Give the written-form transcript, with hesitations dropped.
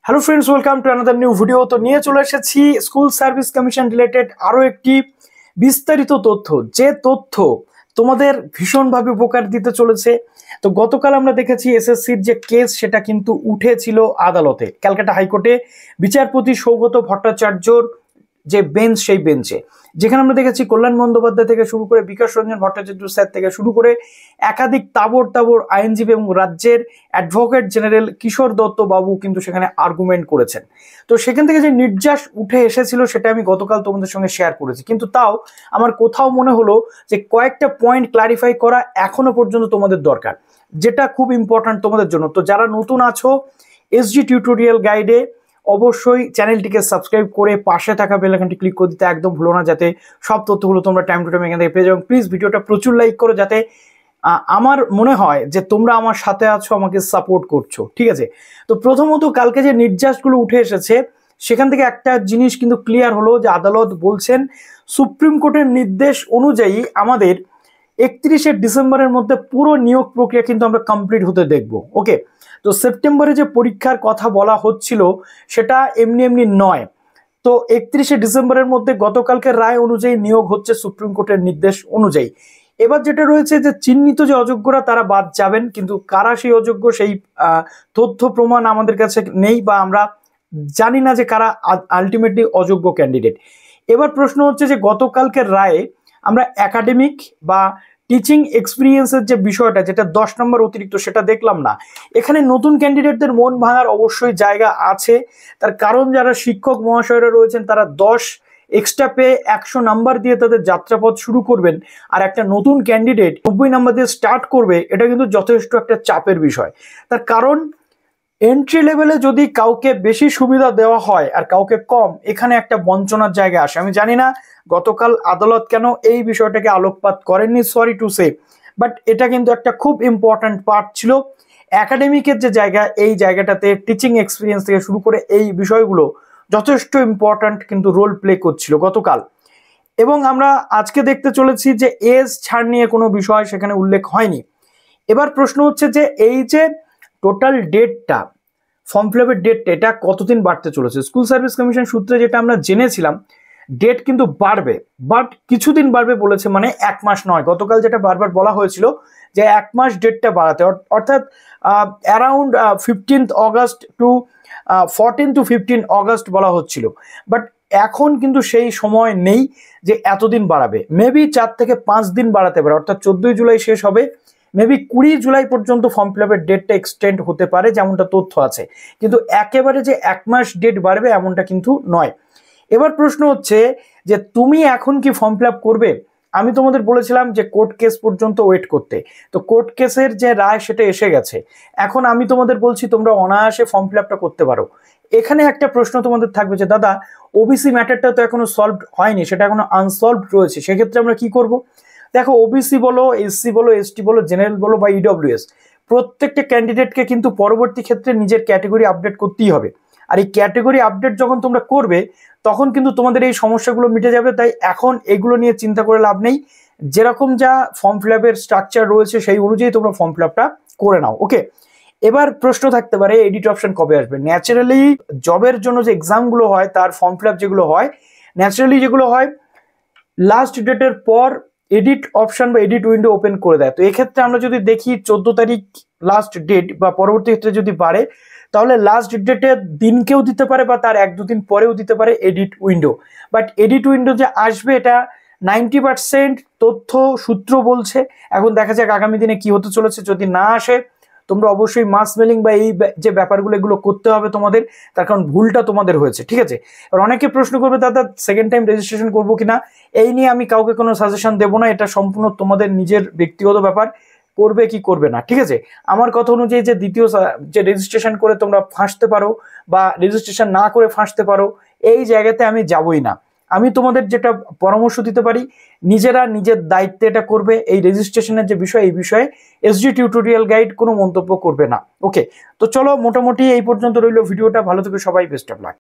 Hello friends, welcome to another new video. তো নিয়ে চলে এসেছি স্কুল সার্ভিস কমিশন রিলেটেড আরও একটি বিস্তারিত তথ্য, যে তথ্য তোমাদের ভীষণভাবে উপকার দিতে চলেছে। তো গতকাল আমরা দেখেছি এসএসসির যে কেস সেটা কিন্তু উঠেছিল আদালতে, ক্যালকাটা হাইকোর্টে বিচারপতি সৌগত ভট্টাচার্যর যে বেঞ্চ, সেই বেঞ্চে যেখানে আমরা দেখেছি কল্যাণ বন্দ্যোপাধ্যায় থেকে শুরু করে বিকাশ রঞ্জন ভট্টাচার্য স্যার থেকে শুরু করে একাধিক তাবড় আইনজীবী এবং রাজ্যের অ্যাডভোকেট জেনারেল কিশোর দত্ত বাবু কিন্তু সেখানে আর্গুমেন্ট করেছেন। তো সেখান থেকে যে নির্যাস উঠে এসেছিল সেটা আমি গতকাল তোমাদের সঙ্গে শেয়ার করেছি, কিন্তু তাও আমার কোথাও মনে হলো যে কয়েকটা পয়েন্ট ক্লারিফাই করা এখনো পর্যন্ত তোমাদের দরকার, যেটা খুব ইম্পর্ট্যান্ট তোমাদের জন্য। তো যারা নতুন আছো এসজি টিউটোরিয়াল গাইডে, অবশ্যই চ্যানেলটিকে সাবস্ক্রাইব করে পাশে থাকা বেল আইকনটি ক্লিক করে দিতে একদম ভুলো না, যাতে সব তথ্যগুলো তোমরা টাইম টু টাইম এখান থেকে পেয়ে যাও। প্লিজ ভিডিওটা প্রচুর লাইক করো, যাতে আমার মনে হয় যে তোমরা আমার সাথে আছো, আমাকে সাপোর্ট করছো, ঠিক আছে। তো প্রথমত কালকে যে নির্যাসগুলো উঠে এসেছে সেখান থেকে একটা জিনিস কিন্তু ক্লিয়ার হলো, যে আদালত বলছেন সুপ্রিম কোর্টের নির্দেশ অনুযায়ী আমাদের 31শে ডিসেম্বরের মধ্যে পুরো নিয়োগ প্রক্রিয়া কিন্তু আমরা কমপ্লিট হতে দেখব। ওকে, তো সেপ্টেম্বরে যে পরীক্ষার কথা বলা হচ্ছিল সেটা এমনি এমনি নয়। তো 31শে ডিসেম্বরের মধ্যে গতকালকের রায় অনুযায়ী নিয়োগ হচ্ছে সুপ্রিম কোর্টের নির্দেশ অনুযায়ী। এবার যেটা রয়েছে যে চিহ্নিত যে অযোগ্যরা তারা বাদ যাবেন, কিন্তু কারা সেই অযোগ্য সেই তথ্য প্রমাণ আমাদের কাছে নেই, বা আমরা জানি না যে কারা আলটিমেটলি অযোগ্য ক্যান্ডিডেট। এবার প্রশ্ন হচ্ছে যে গতকালকের রায়ে আমরা একাডেমিক বা টিচিং এক্সপিরিয়েন্সের যে বিষয়টা, যেটা 10 নম্বর অতিরিক্ত, সেটা দেখলাম না। এখানে নতুন ক্যান্ডিডেটদের মন ভাঙার অবশ্যই জায়গা আছে, তার কারণ যারা শিক্ষক মহাশয়রা রয়েছেন তারা 10 এক্সট্রা পেয়ে 100 নাম্বার দিয়ে তাদের যাত্রাপথ শুরু করবেন, আর একটা নতুন ক্যান্ডিডেট 90 নাম্বার দিয়ে স্টার্ট করবে, এটা কিন্তু যথেষ্ট একটা চাপের বিষয়। তার কারণ এন্ট্রি লেভেলে যদি কাউকে বেশি সুবিধা দেওয়া হয় আর কাউকে কম, এখানে একটা বঞ্চনার জায়গা আসে। আমি জানি না গতকাল আদালত কেন এই বিষয়টাকে আলোকপাত করেননি, সরি টু সে, বাট এটা কিন্তু একটা খুব ইম্পর্ট্যান্ট পার্ট ছিল। একাডেমিকের যে জায়গা, এই জায়গাটাতে টিচিং এক্সপিরিয়েন্স থেকে শুরু করে এই বিষয়গুলো যথেষ্ট ইম্পর্ট্যান্ট কিন্তু রোল প্লে করছিল গতকাল। এবং আমরা আজকে দেখতে চলেছি যে এজ ছাড় নিয়ে কোনো বিষয় সেখানে উল্লেখ হয়নি। এবার প্রশ্ন হচ্ছে যে এই যে টোটাল ডেটটা, ফর্ম ফিল আপের ডেটটা, এটা কতদিন বাড়তে চলেছে? স্কুল সার্ভিস কমিশন সূত্রে যেটা আমরা জেনেছিলাম, ডেট কিন্তু বাড়বে, বাট কিছুদিন বাড়বে বলেছে, মানে 1 মাস নয়। গতকাল যেটা বারবার বলা হয়েছিল যে 1 মাস ডেটটা বাড়াতে, অর্থাৎ around 15 August to 14 to 15 August বলা হচ্ছিল, বাট এখন কিন্তু সেই সময় নেই যে এতদিন বাড়াবে। মেবি 4 থেকে 5 দিন বাড়াতে পারে, অর্থাৎ 14 জুলাই শেষ হবে, মেবি 20 জুলাই পর্যন্ত ফর্ম ফিল আপের ডেটটা এক্সটেন্ড হতে পারে, যেমনটা তথ্য আছে। কিন্তু একেবারে যে 1 মাস ডেট বাড়বে এমনটা কিন্তু নয়। এবার প্রশ্ন হচ্ছে যে তুমি এখন কি ফর্ম ফিল আপ করবে? আমি তোমাদের বলেছিলাম যে কোর্ট কেস পর্যন্ত ওয়েট করতে, তো কোর্ট কেসের যে রায় সেটা এসে গেছে। এখন আমি তোমাদের বলছি তোমরা অনায়াসে ফর্ম ফিল আপটা করতে পারো। এখানে একটা প্রশ্ন তোমাদের থাকবে যে দাদা, ওবিসি ম্যাটারটা তো এখনো সলভ হয়নি, সেটা এখনো আনসলভড রয়েছে, সেক্ষেত্রে আমরা কি করব? দেখো, ওবিসি বলো, এসসি বলো, এসটি বলো, জেনারেল বলো বা ইডব্লিউএস, প্রত্যেকটা ক্যান্ডিডেটকে কিন্তু পরবর্তী ক্ষেত্রে নিজের ক্যাটেগরি আপডেট করতেই হবে। আর এই ক্যাটেগরি আপডেট যখন তোমরা করবে তখন কিন্তু তোমাদের এই সমস্যাগুলো মিটে যাবে। তাই এখন এগুলো নিয়ে চিন্তা করে লাভ নেই, যেরকম যা ফর্ম ফিল আপের স্ট্রাকচার রয়েছে সেই অনুযায়ী তোমরা ফর্ম ফিল আপটা করে নাও। ওকে, এবার প্রশ্ন থাকতে পারে এডিট অপশন কবে আসবে? ন্যাচারালি জবের জন্য যে এক্সামগুলো হয় তার ফর্ম ফিল আপ যেগুলো হয়, ন্যাচারালি যেগুলো হয় লাস্ট ডেটের পর এডিট অপশন বা এডিট উইন্ডো ওপেন করে দেয়। তো এক্ষেত্রে আমরা যদি দেখি 14 তারিখ লাস্ট ডেট, বা পরবর্তী ক্ষেত্রে যদি বাড়ে তাহলে লাস্ট ডেটের দিনকেও দিতে পারে বা তার 1-2 দিন পরেও দিতে পারে edit window. But edit window যে আসবে এটা 90% তথ্য সূত্র বলছে। এখন দেখা যাক আগামী দিনে কি হতে চলেছে। যদি না আসে তোমরা অবশ্যই মাস মেলিং বা এই যে ব্যাপারগুলো এগুলো করতে হবে তোমাদের, তার কারণ ভুলটা তোমাদের হয়েছে, ঠিক আছে। আর অনেকে প্রশ্ন করবে দাদা সেকেন্ড টাইম রেজিস্ট্রেশন করবো কিনা, এই নিয়ে আমি কাউকে কোনো সাজেশন দেবো না, এটা সম্পূর্ণ তোমাদের নিজের ব্যক্তিগত ব্যাপার, করবে কি করবে না, ঠিক আছে। আমার কথা অনুযায়ী যে দ্বিতীয় যে রেজিস্ট্রেশন করে তোমরা ফাঁসতে পারো বা রেজিস্ট্রেশন না করে ফাঁসতে পারো, এই জায়গাতে আমি যাবই না। আমি তোমাদের যেটা পরামর্শ দিতে পারি, নিজেরা নিজের দায়িত্বে এটা করবে। এই রেজিস্ট্রেশনের যে বিষয়, এই বিষয়ে এসজি টিউটোরিয়াল গাইড কোনো মন্তব্য করবে না। ওকে, তো চলো মোটামুটি এই পর্যন্ত রইল ভিডিওটা। ভালো থেকো সবাই, বেস্ট অফ লাক।